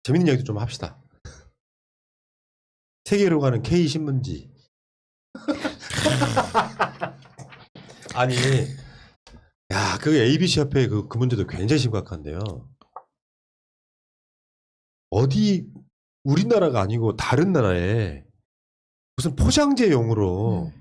재밌는 이야기도 좀 합시다. 세계로 가는 K 신문지. 아니, 야, 그 ABC 협회 그 문제도 굉장히 심각한데요. 어디 우리나라가 아니고 다른 나라에 무슨 포장재용으로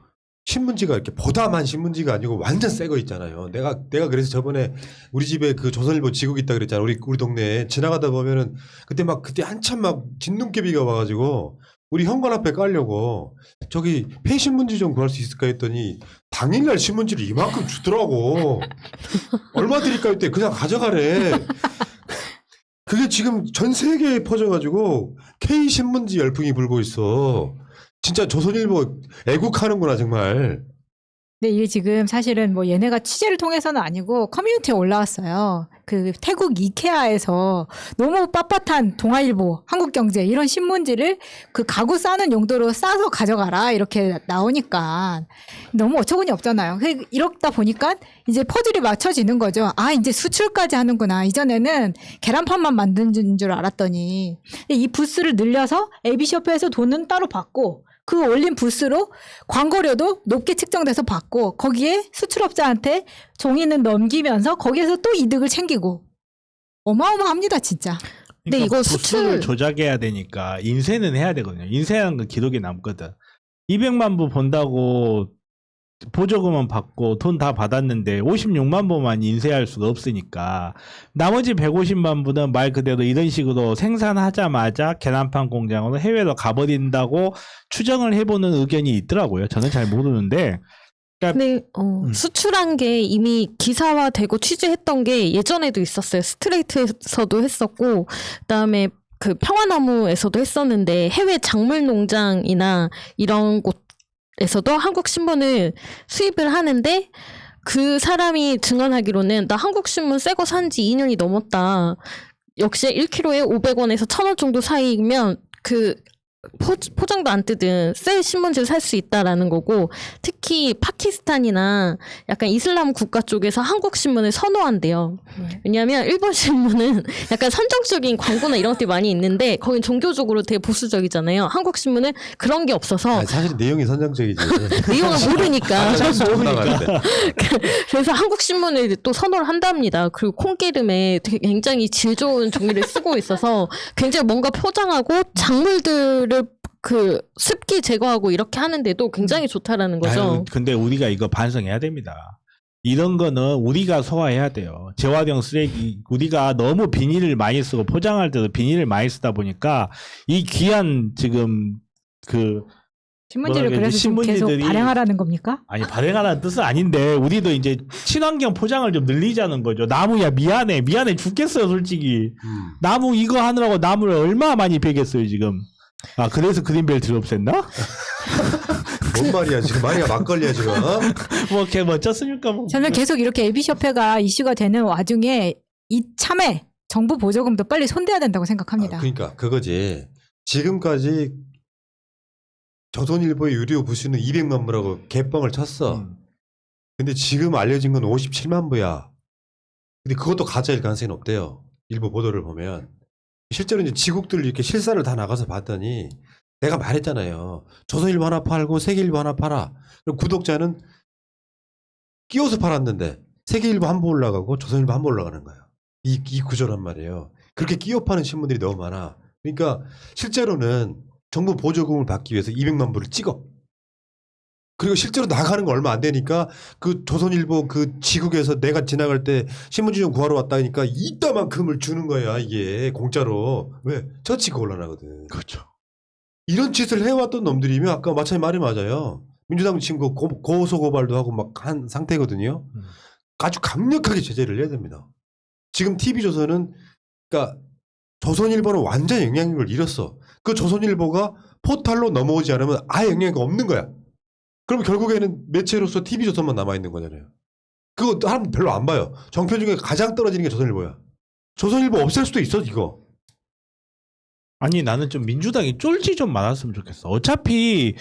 신문지가 이렇게 보다만 신문지가 아니고 완전 새 거 있잖아요. 내가 그래서 저번에 우리 집에 그 조선일보 지국 있다 그랬잖아. 우리 동네에 지나가다 보면은 그때 한참 막 진눈깨비가 와가지고 우리 현관 앞에 깔려고 저기 폐신문지 좀 구할 수 있을까 했더니 당일날 신문지를 이만큼 주더라고. 얼마 드릴까 했더니 그냥 가져가래. 그게 지금 전 세계에 퍼져가지고 K 신문지 열풍이 불고 있어. 진짜 조선일보 애국하는구나 정말. 네, 이게 지금 사실은 뭐 얘네가 취재를 통해서는 아니고 커뮤니티에 올라왔어요. 그 태국 이케아에서 너무 빳빳한 동아일보, 한국경제 이런 신문지를 그 가구 싸는 용도로 싸서 가져가라 이렇게 나오니까 너무 어처구니 없잖아요. 이러다 보니까 이제 퍼즐이 맞춰지는 거죠. 아, 이제 수출까지 하는구나. 이전에는 계란판만 만드는 줄 알았더니 이 부스를 늘려서 ABC협회에서 돈은 따로 받고 그 올린 부스로 광고료도 높게 측정돼서 받고 거기에 수출업자한테 종이는 넘기면서 거기에서 또 이득을 챙기고 어마어마합니다 진짜. 근데 이거 수출을 조작해야 되니까 인쇄는 해야 되거든요. 인쇄하는 건 기록에 남거든. 200만 부 본다고 보조금은 받고 돈 다 받았는데 56만 부만 인쇄할 수가 없으니까 나머지 150만 부는 말 그대로 이런 식으로 생산하자마자 계란판 공장으로 해외로 가버린다고 추정을 해보는 의견이 있더라고요. 저는 잘 모르는데. 그러니까 근데 수출한 게 이미 기사화되고 취재했던 게 예전에도 있었어요. 스트레이트에서도 했었고 그다음에 그 평화나무에서도 했었는데 해외 작물 농장이나 이런 곳 에서도 한국 신문을 수입을 하는데 그 사람이 증언하기로는 나 한국 신문 새 거 산 지 2년이 넘었다. 역시 1kg에 500원에서 1000원 정도 사이면 그 포장도 안 뜯은 새 신문지를 살 수 있다라는 거고 특히 파키스탄이나 약간 이슬람 국가 쪽에서 한국 신문을 선호한대요. 왜냐하면 일본 신문은 약간 선정적인 광고나 이런 것들이 많이 있는데 거긴 종교적으로 되게 보수적이잖아요. 한국 신문은 그런 게 없어서 아니, 사실 내용이 선정적이지. 내용을 모르니까. 모르니까. 그래서 한국 신문을 또 선호를 한답니다. 그리고 콩기름에 되게 굉장히 질 좋은 종이를 쓰고 있어서 굉장히 뭔가 포장하고 작물들을 그 습기 제거하고 이렇게 하는데도 굉장히 좋다라는 거죠. 아유, 근데 우리가 이거 반성해야 됩니다. 이런 거는 우리가 소화해야 돼요. 재활용 쓰레기 우리가 너무 비닐을 많이 쓰고 포장할 때도 비닐을 많이 쓰다 보니까 이 귀한 지금 그 신문지를 그래서 지금 계속 발행하라는 겁니까? 아니 발행하라는 뜻은 아닌데 우리도 이제 친환경 포장을 좀 늘리자는 거죠. 나무야 미안해 죽겠어요 솔직히. 나무 이거 하느라고 나무를 얼마나 많이 베겠어요 지금. 아 그래서 그린벨트를 없앴나? 뭔 말이야 지금 말이야 막걸리야 지금. 뭐 걔 멋졌습니까 뭐. 저는 계속 이렇게 ABC협회가 이슈가 되는 와중에 이참에 정부 보조금도 빨리 손대야 된다고 생각합니다. 그러니까 그거지. 지금까지 조선일보의 유료 부수는 200만 부라고 개뻥을 쳤어. 근데 지금 알려진 건 57만 부야. 근데 그것도 가짜일 가능성이 없대요. 일부 보도를 보면. 실제로 이제 지국들 이렇게 실사를 다 나가서 봤더니 내가 말했잖아요. 조선일보 하나 팔고 세계일보 하나 팔아. 그럼 구독자는 끼워서 팔았는데 세계일보 한 번 올라가고 조선일보 한 번 올라가는 거예요. 이 구조란 말이에요. 그렇게 끼워 파는 신문들이 너무 많아. 그러니까 실제로는 정부 보조금을 받기 위해서 200만 부를 찍어. 그리고 실제로 나가는 거 얼마 안 되니까 그 조선일보 그 지국에서 내가 지나갈 때 신문지 좀 구하러 왔다니까 이따만큼을 주는 거야 이게 공짜로. 왜? 저치가 올라나거든. 그렇죠. 이런 짓을 해왔던 놈들이면 아까 마찬가지 말이 맞아요. 민주당 지금 고소고발도 하고 막 한 상태거든요. 아주 강력하게 제재를 해야 됩니다. 지금 TV조선은 그러니까 조선일보는 완전 영향력을 잃었어. 그 조선일보가 포탈로 넘어오지 않으면 아예 영향이 없는 거야. 그럼 결국에는 매체로서 TV조선만 남아있는 거잖아요. 그거 사람 별로 안 봐요. 정편 중에 가장 떨어지는 게 조선일보야. 조선일보 없앨 수도 있어 이거. 아니 나는 좀 민주당이 쫄지 좀 말았으면 좋겠어. 어차피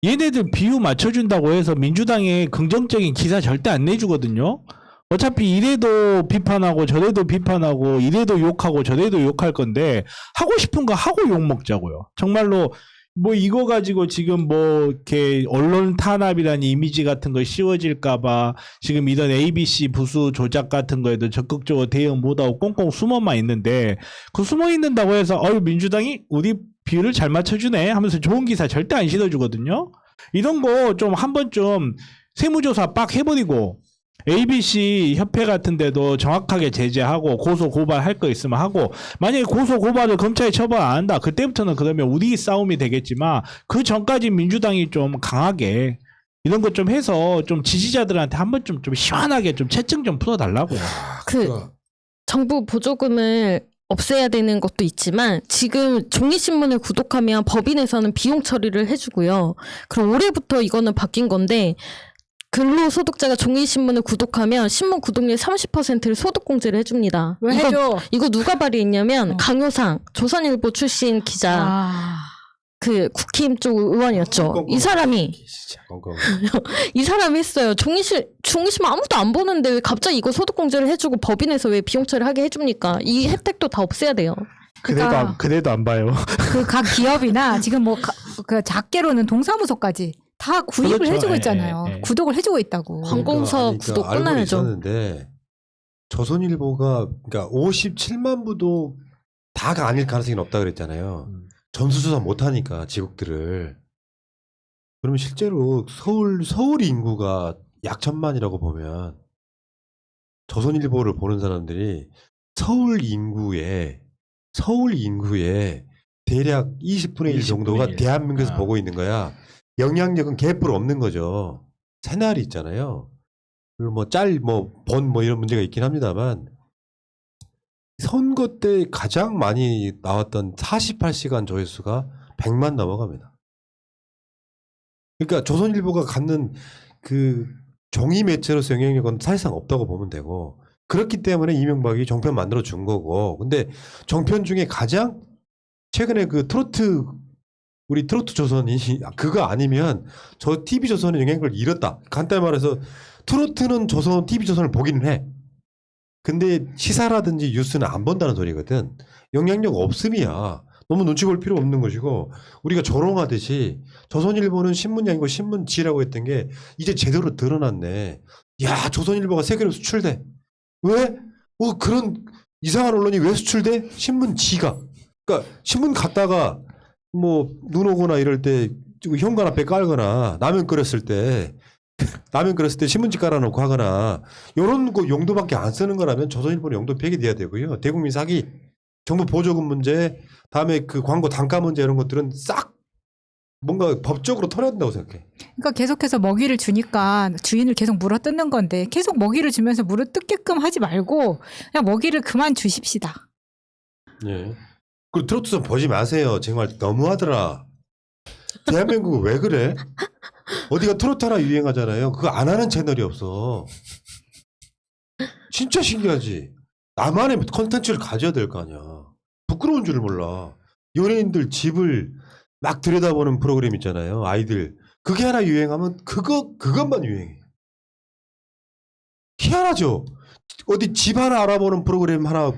얘네들 비유 맞춰준다고 해서 민주당의 긍정적인 기사 절대 안 내주거든요. 어차피 이래도 비판하고 저래도 비판하고 이래도 욕하고 저래도 욕할 건데 하고 싶은 거 하고 욕 먹자고요. 정말로 뭐 이거 가지고 지금 뭐 이렇게 언론 탄압이라는 이미지 같은 거 씌워질까봐 지금 이런 ABC 부수 조작 같은 거에도 적극적으로 대응 못하고 꽁꽁 숨어만 있는데 그 숨어 있는다고 해서 민주당이 우리 비율을 잘 맞춰주네 하면서 좋은 기사 절대 안 실어주거든요. 이런 거 좀 한번 좀 세무조사 빡 해버리고 ABC 협회 같은 데도 정확하게 제재하고 고소 고발할 거 있으면 하고 만약에 고소 고발을 검찰이 처벌 안 한다 그때부터는 그러면 우리 싸움이 되겠지만 그 전까지 민주당이 좀 강하게 이런 것 좀 해서 좀 지지자들한테 한 번쯤 좀 시원하게 좀 채증 좀 풀어달라고요. 정부 보조금을 없애야 되는 것도 있지만 지금 종이신문을 구독하면 법인에서는 비용 처리를 해주고요. 그럼 올해부터 이거는 바뀐 건데 근로소득자가 종이신문을 구독하면 신문 구독료의 30%를 소득공제를 해줍니다. 왜 해줘? 이거 누가 발의했냐면 강효상 조선일보 출신 기자 그 국힘 쪽 의원이었죠. 이 사람이 이 사람이 했어요. 종이신문 아무도 안 보는데 왜 갑자기 이거 소득공제를 해주고 법인에서 왜 비용 처리하게 해줍니까? 이 혜택도 다 없애야 돼요. 그래도 안 봐요. 그 각 기업이나 지금 뭐 그 작게로는 동사무소까지 다 구입을 그렇죠. 해주고 있잖아요. 구독을 해주고 있다고. 관공서 구독 알고는 끊어야죠. 있었는데 조선일보가 그러니까 57만 부도 다가 아닐 가능성이 없다 그랬잖아요. 전수조사 못하니까 지국들을. 그러면 실제로 서울 인구가 약 1,000만이라고 보면 조선일보를 보는 사람들이 서울 인구의 대략 20분의 1 정도가 20분의 1. 대한민국에서 보고 있는 거야. 영향력은 개뿔 없는 거죠. 새날이 있잖아요. 그리고 뭐 번 이런 문제가 있긴 합니다만 선거 때 가장 많이 나왔던 48시간 조회수가 100만 넘어갑니다. 그러니까 조선일보가 갖는 그 종이 매체로서 영향력은 사실상 없다고 보면 되고 그렇기 때문에 이명박이 종편 만들어 준 거고 근데 종편 중에 가장 최근에 그 우리 트로트 조선이 그거 아니면 저 TV조선의 영향력을 잃었다. 간단히 말해서 트로트는 TV조선을 보기는 해. 근데 시사라든지 뉴스는 안 본다는 소리거든. 영향력 없음이야. 너무 눈치 볼 필요 없는 것이고 우리가 조롱하듯이 조선일보는 신문이 신문지라고 했던 게 이제 제대로 드러났네. 야 조선일보가 세계로 수출돼. 왜? 그런 이상한 언론이 왜 수출돼? 신문지가. 그러니까 신문 갖다가 뭐 눈 오거나 이럴 때 현관 앞에 깔거나 라면 끓였을 때 신문지 깔아놓고 하거나 이런 거 용도밖에 안 쓰는 거라면 조선일보는 용도 폐기돼야 되고요. 대국민 사기, 정부 보조금 문제, 다음에 그 광고 단가 문제 이런 것들은 싹 뭔가 법적으로 털어야 된다고 생각해. 그러니까 계속해서 먹이를 주니까 주인을 계속 물어뜯는 건데 계속 먹이를 주면서 물어뜯게끔 하지 말고 그냥 먹이를 그만 주십시다. 예. 그리고 트로트선 보지 마세요. 정말 너무하더라. 대한민국은 왜 그래? 어디가 트로트 하나 유행하잖아요. 그거 안 하는 채널이 없어. 진짜 신기하지. 나만의 컨텐츠를 가져야 될 거 아니야. 부끄러운 줄 몰라. 연예인들 집을 막 들여다보는 프로그램 있잖아요. 아이들. 그게 하나 유행하면 그것만 유행해. 희한하죠. 어디 집 하나 알아보는 프로그램 하나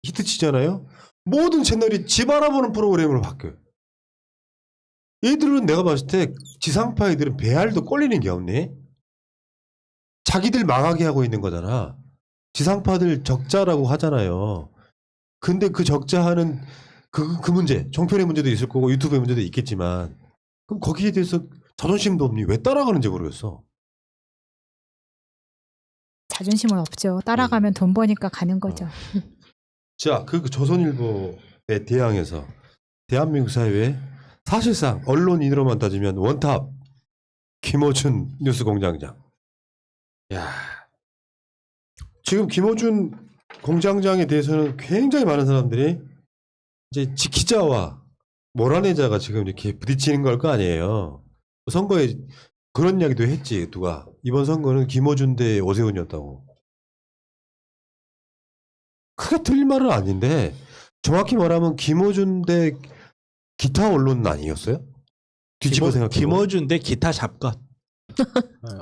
히트치잖아요. 모든 채널이 집 알아보는 프로그램으로 바뀌어요. 얘들은 내가 봤을 때 지상파 애들은 배알도 꼴리는 게 없네. 자기들 망하게 하고 있는 거잖아. 지상파들 적자라고 하잖아요. 근데 그 적자하는 그 문제, 종편의 문제도 있을 거고 유튜브의 문제도 있겠지만 그럼 거기에 대해서 자존심도 없니? 왜 따라가는지 모르겠어. 자존심은 없죠. 따라가면 돈 버니까 가는 거죠. 자, 그 조선일보에 대항해서 대한민국 사회에 사실상 언론인으로만 따지면 원탑 김어준 뉴스공장장. 야, 지금 김어준 공장장에 대해서는 굉장히 많은 사람들이 이제 기자와 몰아내자가 지금 이렇게 부딪히는 걸 거 아니에요. 선거에 그런 이야기도 했지. 누가 이번 선거는 김어준 대 오세훈이었다고. 크게 틀린 말은 아닌데 정확히 말하면 김어준 대 기타 언론은 아니었어요? 뒤집어 생각해. 김어준 대 기타 잡것.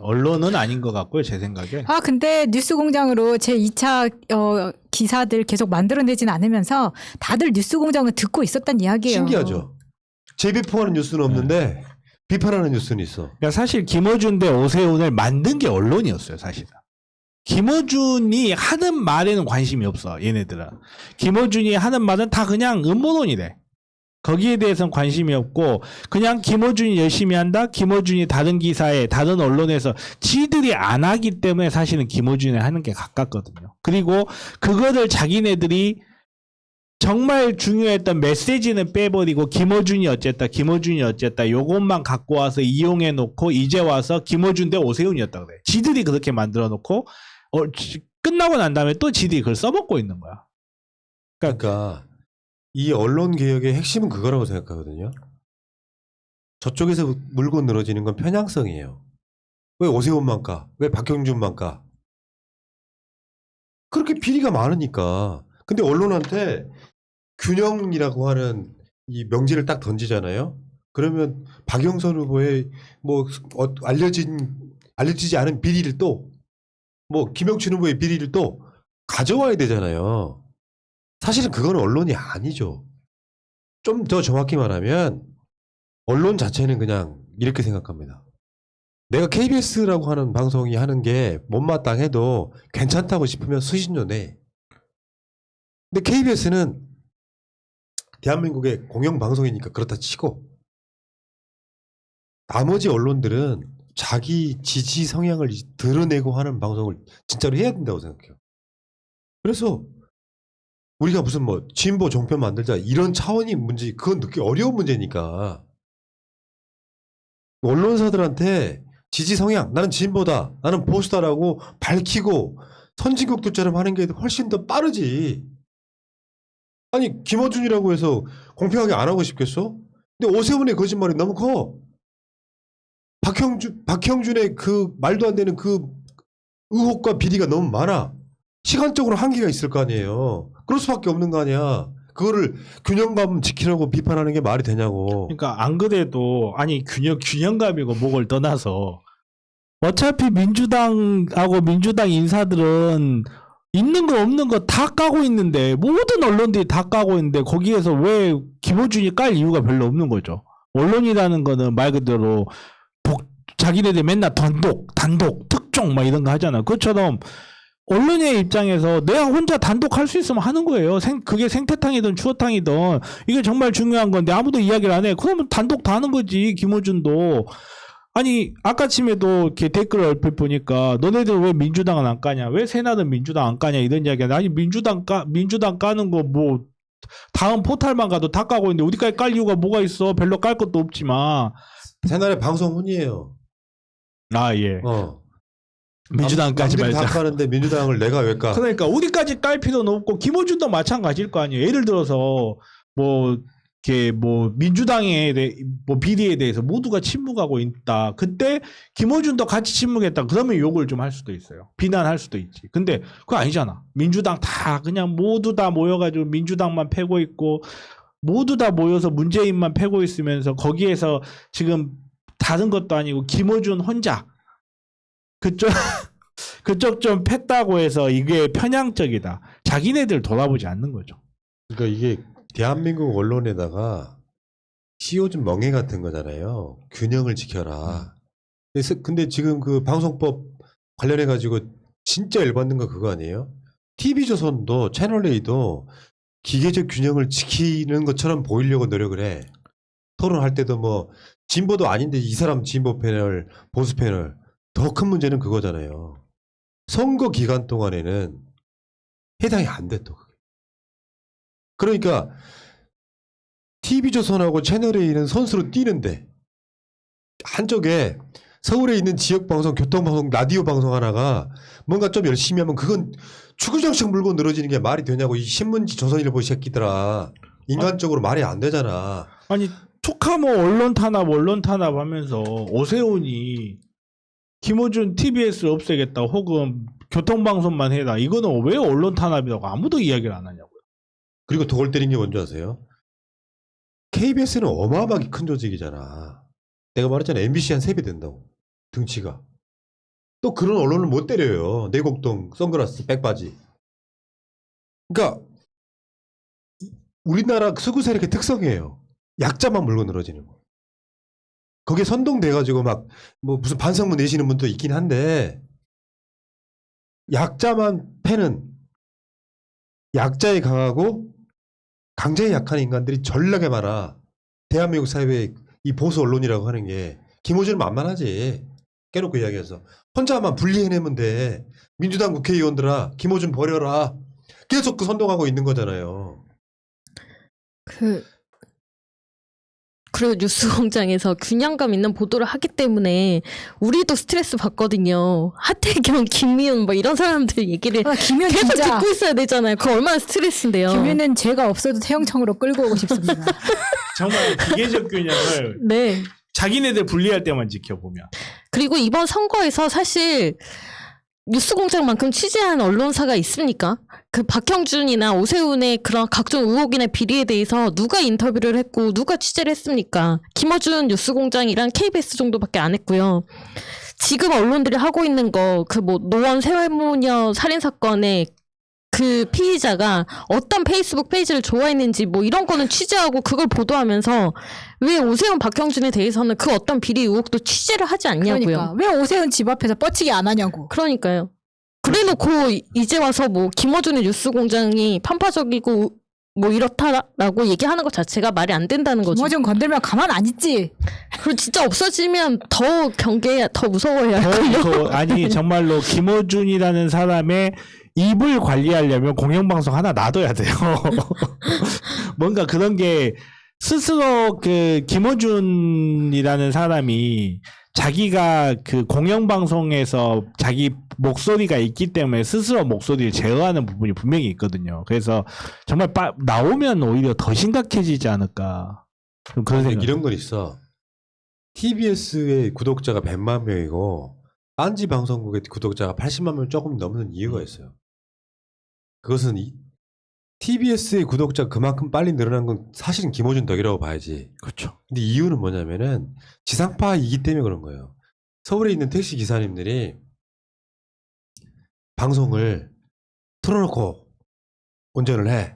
언론은 아닌 것 같고요, 제 생각에. 아, 근데 뉴스공장으로 제 2차 기사들 계속 만들어내진 않으면서 다들 뉴스공장을 듣고 있었단 이야기예요. 신기하죠. 재비판하는 뉴스는 없는데 비판하는 뉴스는 있어. 그러니까 사실 김어준 대 오세훈을 만든 게 언론이었어요, 사실은. 김어준이 하는 말에는 관심이 없어, 얘네들은. 김어준이 하는 말은 다 그냥 음모론이래. 거기에 대해서는 관심이 없고 그냥 김어준이 열심히 한다. 김어준이 다른 기사에 다른 언론에서 지들이 안 하기 때문에 사실은 김어준이 하는 게 가깝거든요. 그리고 그거를 자기네들이 정말 중요했던 메시지는 빼버리고 김어준이 어쨌다 요것만 갖고 와서 이용해 놓고 이제 와서 김어준 대 오세훈이었다 그래. 지들이 그렇게 만들어 놓고 끝나고 난 다음에 또 지들이 그걸 써먹고 있는 거야. 그러니까 이 언론 개혁의 핵심은 그거라고 생각하거든요. 저쪽에서 물고 늘어지는 건 편향성이에요. 왜 오세훈만 까? 왜 박형준만 까? 그렇게 비리가 많으니까. 근데 언론한테 균형이라고 하는 이 명제를 딱 던지잖아요. 그러면 박영선 후보의 뭐 알려지지 않은 비리를 또 뭐 김영춘 후보의 비리를 또 가져와야 되잖아요. 사실은 그건 언론이 아니죠. 좀 더 정확히 말하면 언론 자체는 그냥 이렇게 생각합니다. 내가 KBS라고 하는 방송이 하는 게 못마땅해도 괜찮다고 싶으면 수신료 내. 근데 KBS는 대한민국의 공영방송이니까 그렇다 치고 나머지 언론들은 자기 지지 성향을 드러내고 하는 방송을 진짜로 해야 된다고 생각해요. 그래서 우리가 무슨 뭐 진보 종편 만들자 이런 차원이 문제, 그건 듣기 어려운 문제니까 언론사들한테 지지 성향, 나는 진보다, 나는 보수다라고 밝히고 선진국들처럼 하는 게 훨씬 더 빠르지. 아니 김어준이라고 해서 공평하게 안 하고 싶겠어? 근데 오세훈의 거짓말이 너무 커. 박형준의 그 말도 안 되는 그 의혹과 비리가 너무 많아. 시간적으로 한계가 있을 거 아니에요. 그럴 수밖에 없는 거 아니야. 그거를 균형감 지키라고 비판하는 게 말이 되냐고. 그러니까 안 그래도 아니 균형감이고 뭐를 떠나서 어차피 민주당하고 민주당 인사들은 있는 거 없는 거 다 까고 있는데 모든 언론들이 다 까고 있는데 거기에서 왜 김어준이 깔 이유가 별로 없는 거죠. 언론이라는 거는 말 그대로 자기네들 맨날 단독 특종 막 이런 거 하잖아. 그것처럼 언론의 입장에서 내가 혼자 단독 할 수 있으면 하는 거예요. 그게 생태탕이든 추어탕이든 이게 정말 중요한 건데 아무도 이야기를 안 해. 그러면 단독 다 하는 거지. 김어준도. 아니 아까 아침에도 이렇게 댓글을 얼핏 보니까 너네들 왜 민주당은 안 까냐, 왜 새나는 민주당 안 까냐 이런 이야기가. 아니 민주당 까는 거 뭐 다음 포탈만 가도 다 까고 있는데 어디까지 깔 이유가 뭐가 있어. 별로 깔 것도 없지만. 새날의 방송훈이에요. 아 예. 민주당까지 남들이 말자. 다 까는데 민주당을 내가 왜 까? 그러니까 어디까지 깔 필요는 없고 김어준도 마찬가지일 거 아니에요. 예를 들어서 뭐 이렇게 뭐 민주당의 뭐 비리에 대해서 모두가 침묵하고 있다. 그때 김어준도 같이 침묵했다. 그러면 욕을 좀 할 수도 있어요. 비난할 수도 있지. 근데 그거 아니잖아. 민주당 다 그냥 모두 다 모여가지고 민주당만 패고 있고 모두 다 모여서 문재인만 패고 있으면서 거기에서 지금 다른 것도 아니고 김어준 혼자 그쪽 좀 팼다고 해서 이게 편향적이다. 자기네들 돌아보지 않는 거죠. 그러니까 이게 대한민국 언론에다가 씌워준 멍해 같은 거잖아요. 균형을 지켜라. 근데 지금 그 방송법 관련해 가지고 진짜 열받는 거 그거 아니에요? TV조선도 채널A도 기계적 균형을 지키는 것처럼 보이려고 노력을 해. 토론할 때도 뭐 진보도 아닌데 이 사람 진보 패널, 보수 패널. 더 큰 문제는 그거잖아요. 선거 기간 동안에는 해당이 안 돼 또. 그러니까 TV조선하고 채널A는 선수로 뛰는데 한쪽에 서울에 있는 지역방송, 교통방송, 라디오 방송 하나가 뭔가 좀 열심히 하면 그건 주구장창 물고 늘어지는 게 말이 되냐고. 이 신문지 조선일보 새끼들아. 인간적으로 말이 안 되잖아. 아니 툭하면 언론 탄압 하면서 오세훈이 김어준 TBS를 없애겠다 혹은 교통방송만 해라. 이거는 왜 언론 탄압이라고 아무도 이야기를 안 하냐고요. 그리고 더 골 때린 게 뭔지 아세요? KBS는 어마어마하게 큰 조직이잖아. 내가 말했잖아. MBC 한 3배 된다고. 등치가. 또 그런 언론을 못 때려요. 내곡동 선글라스 백바지. 그러니까 우리나라 서구 세력의 특성이에요. 약자만 물고 늘어지는 거. 거기에 선동돼가지고 막 뭐 무슨 반성문 내시는 분도 있긴 한데 약자만 패는 약자에 강하고 강자에 약한 인간들이 전락에 많아. 대한민국 사회의 이 보수 언론이라고 하는 게 김호준은 만만하지. 깨놓고 이야기해서 혼자만 분리해내면 돼. 민주당 국회의원들아 김호준 버려라. 계속 그 선동하고 있는 거잖아요. 그리고 뉴스공장에서 균형감 있는 보도를 하기 때문에 우리도 스트레스 받거든요. 하태경, 김미연 뭐 이런 사람들 얘기를 김윤 계속 진짜 듣고 있어야 되잖아요. 그거 얼마나 스트레스인데요. 김윤은 죄가 없어도 태영청으로 끌고 오고 싶습니다. 정말 기계적 균형을 네. 자기네들 분리할 때만 지켜보면. 그리고 이번 선거에서 사실 뉴스공장만큼 취재한 언론사가 있습니까? 그 박형준이나 오세훈의 그런 각종 의혹이나 비리에 대해서 누가 인터뷰를 했고 누가 취재를 했습니까? 김어준 뉴스공장이랑 KBS 정도밖에 안 했고요. 지금 언론들이 하고 있는 거 그 뭐 노원 세월모녀 살인 사건의 그 피의자가 어떤 페이스북 페이지를 좋아했는지 뭐 이런 거는 취재하고 그걸 보도하면서 왜 오세훈 박형준에 대해서는 그 어떤 비리 의혹도 취재를 하지 않냐고요. 그러니까 왜 오세훈 집 앞에서 뻗치기 안 하냐고. 그러니까요. 그래놓고 이제 와서 뭐 김어준의 뉴스공장이 편파적이고 뭐 이렇다라고 얘기하는 것 자체가 말이 안 된다는 거죠. 김어준 건들면 가만 안 있지. 그리고 진짜 없어지면 더 경계해, 더 무서워야 할걸요. 아니 정말로 김호준이라는 사람의 입을 관리하려면 공영방송 하나 놔둬야 돼요. 뭔가 그런 게 스스로 그 김호준이라는 사람이 자기가 그 공영방송에서 자기 목소리가 있기 때문에 스스로 목소리를 제어하는 부분이 분명히 있거든요. 그래서 정말 나오면 오히려 더 심각해지지 않을까. 그런 생각. 이런 건 있어. TBS의 구독자가 100만 명이고 딴지 방송국의 구독자가 80만 명 조금 넘는 이유가 있어요. 그것은 TBS의 구독자가 그만큼 빨리 늘어난 건 사실은 김호준 덕이라고 봐야지. 그렇죠. 근데 이유는 뭐냐면은 지상파이기 때문에 그런 거예요. 서울에 있는 택시 기사님들이 방송을 틀어놓고 운전을 해.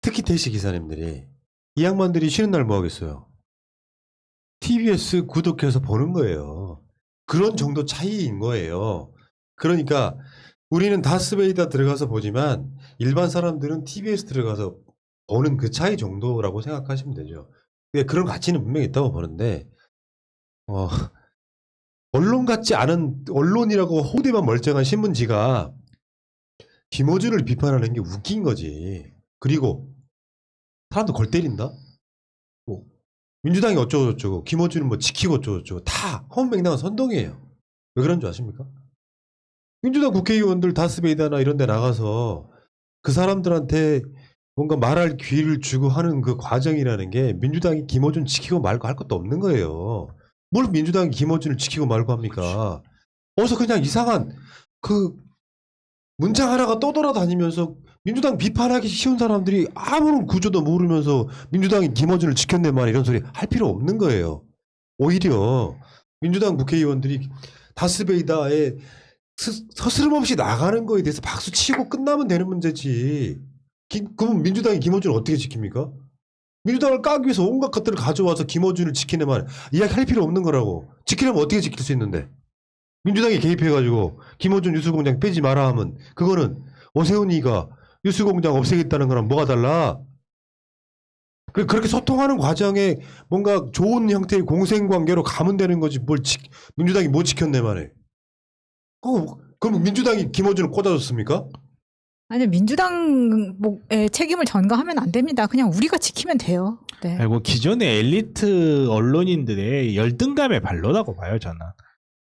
특히 택시 기사님들이. 이 양반들이 쉬는 날 뭐 하겠어요? TBS 구독해서 보는 거예요. 그런 정도 차이인 거예요. 그러니까 우리는 다스베이다 들어가서 보지만 일반 사람들은 TBS 들어가서 보는 그 차이 정도라고 생각하시면 되죠. 그런 가치는 분명히 있다고 보는데 언론 같지 않은 언론이라고 호대만 멀쩡한 신문지가 김호준을 비판하는 게 웃긴 거지. 그리고 사람도 골 때린다? 뭐 민주당이 어쩌고저쩌고 김호준은 뭐 지키고 어쩌고저쩌고 다 허무맹랑한 선동이에요. 왜 그런 줄 아십니까? 민주당 국회의원들 다스베이다나 이런 데 나가서 그 사람들한테 뭔가 말할 기회를 주고 하는 그 과정이라는 게 민주당이 김호준 지키고 말고 할 것도 없는 거예요. 뭘 민주당이 김호준을 지키고 말고 합니까? 어디서 그냥 이상한 그 문장 하나가 떠돌아다니면서 민주당 비판하기 쉬운 사람들이 아무런 구조도 모르면서 민주당이 김호준을 지켰네 말 이런 소리 할 필요 없는 거예요. 오히려 민주당 국회의원들이 다스베이다에 서스름 없이 나가는 거에 대해서 박수 치고 끝나면 되는 문제지. 그럼 민주당이 김호준을 어떻게 지킵니까? 민주당을 까기 위해서 온갖 것들을 가져와서 김호준을 지키는 말 이야기할 필요 없는 거라고. 지키려면 어떻게 지킬 수 있는데. 민주당이 개입해가지고 김호준 뉴스공장 빼지 마라 하면 그거는 오세훈이가 뉴스공장 없애겠다는 거랑 뭐가 달라. 그렇게 소통하는 과정에 뭔가 좋은 형태의 공생관계로 가면 되는 거지 뭘 민주당이 뭐 지켰네 말해. 그럼 민주당이 김호준을 꽂아줬습니까? 아니 민주당의 책임을 전가하면 안 됩니다. 그냥 우리가 지키면 돼요. 네. 그리고 기존의 엘리트 언론인들의 열등감의 발로라고 봐요 저는.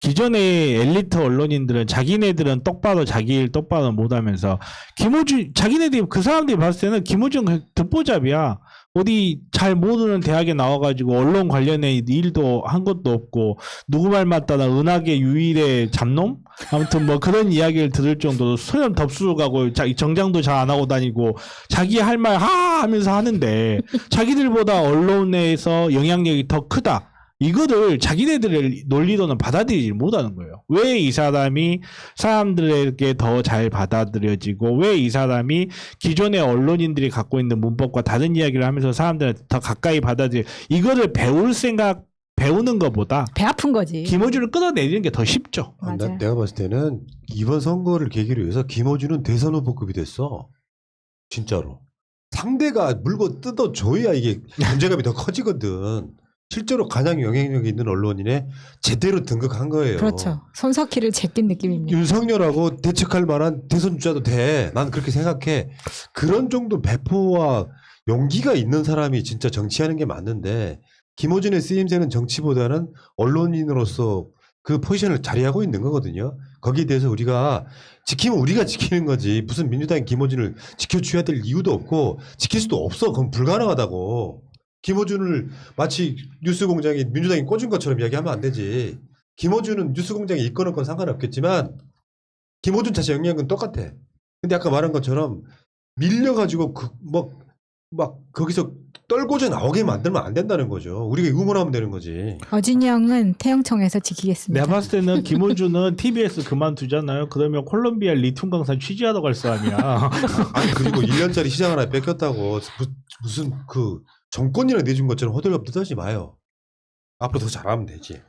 기존의 엘리트 언론인들은 자기네들은 똑바로 자기 일 똑바로 못하면서 김호준 자기네들이 그 사람들이 봤을 때는 김호준 그냥 듣보잡이야. 어디 잘 모르는 대학에 나와가지고 언론 관련된 일도 한 것도 없고 누구 말 맞다나 은하계 유일의 잡놈? 아무튼 뭐 그런 이야기를 들을 정도로 소년 덥수로 가고 정장도 잘 안 하고 다니고 자기 할 말 하면서 하는데 자기들보다 언론에서 영향력이 더 크다. 이거를 자기네들의 논리로는 받아들이지 못하는 거예요. 왜 이 사람이 사람들에게 더 잘 받아들여지고 왜 이 사람이 기존의 언론인들이 갖고 있는 문법과 다른 이야기를 하면서 사람들한테 더 가까이 이거를 배우는 것보다 배 아픈 거지. 김어준을 끌어내리는 게 더 쉽죠. 맞아요. 내가 봤을 때는 이번 선거를 계기로 해서 김어준은 대선 후보급이 됐어. 진짜로. 상대가 물고 뜯어줘야 이게 존재감이 더 커지거든. 실제로 가장 영향력이 있는 언론인에 제대로 등극한 거예요. 그렇죠. 손석희를 제낀 느낌입니다. 윤석열하고 대척할 만한 대선 주자도 돼. 난 그렇게 생각해. 그런 정도 배포와 용기가 있는 사람이 진짜 정치하는 게 맞는데 김어준의 쓰임새는 정치보다는 언론인으로서 그 포지션을 자리하고 있는 거거든요. 거기에 대해서 우리가 지키면 우리가 지키는 거지. 무슨 민주당이 김어준을 지켜줘야 될 이유도 없고 지킬 수도 없어. 그건 불가능하다고. 김어준을 마치 뉴스공장이 민주당이 꽂은 것처럼 이야기하면 안 되지. 김어준은 뉴스공장이 있건 없건 상관없겠지만 김어준 자체 영향은 똑같아. 근데 아까 말한 것처럼 밀려가지고 막 거기서 떨고져 나오게 만들면 안 된다는 거죠. 우리가 응원하면 되는 거지. 어진영은 태영청에서 지키겠습니다. 내가 봤을 때는 김어준은 TBS 그만두잖아요. 그러면 콜롬비아 리퉁강산 취재하러 갈 사람이야. 아니 그리고 1년짜리 시장 하나 뺏겼다고 무슨 그 정권이랑 내준 것처럼 호들갑 떠들지 마요. 앞으로 더 잘하면 되지.